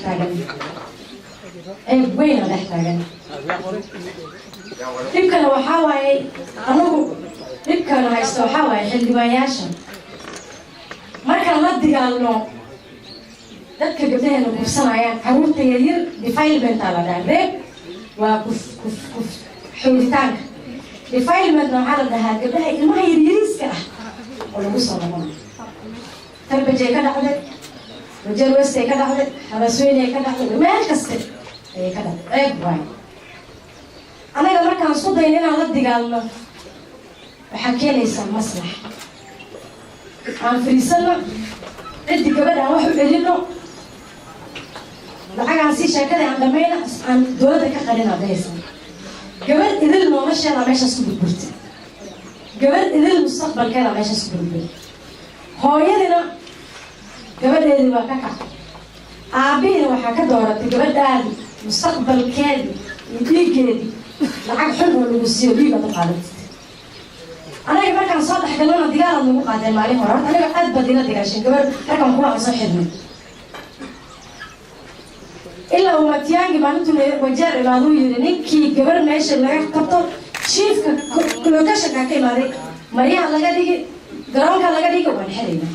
تاجن وين رح تاجن يمكن لو حاوي أنا يمكن لو هيستو حاوي حل وياشن ما كان لدي قال له dadka gabdhaha ku sanayaan caruurta yaryar defilement ala dhaadheeb waa kuf xulitaanka defilement waxaa la dhahaa gabdhaha ilmaha yaryariska ah oo lagu sameeyo tarbajay ka dhacday rajal westay ka dhacday habasweynay ka dhacday meel kasta ay ka dhacday eeg waay anaga markaan isku dayn inaan la dagaalno waxaa keenaysaa maslax aan fariisano ciddi gabadha aan wax u celino lacag si shirkada aan dhameeyna aan dawladda ka qalina daysan gabadh idil nolosheeda meesha isku burburtay gabadh idil mustaqbalkeeda meesha isku burburtay hooyadina gabadheedii waa ka kacay aabihiina waxaa ka dooratay gabadhaadi mustaqbalkeedi iyo dhiiggeedi lacag xun oo lagu siiyo dhiiga u qaadatay anaga markaan soo dhex galno digaal lagu qaaday maalin hore anaga aad badina digaashin gabadh markaan kuwa soo xidhnay إلا هو تيانجي معناته وجار العضوي يرنيكي جبر ماشي اللي راح كبته شيف كلوكاشة كاكي ماري ماريا على جديك جرام على جديك وبنحرينا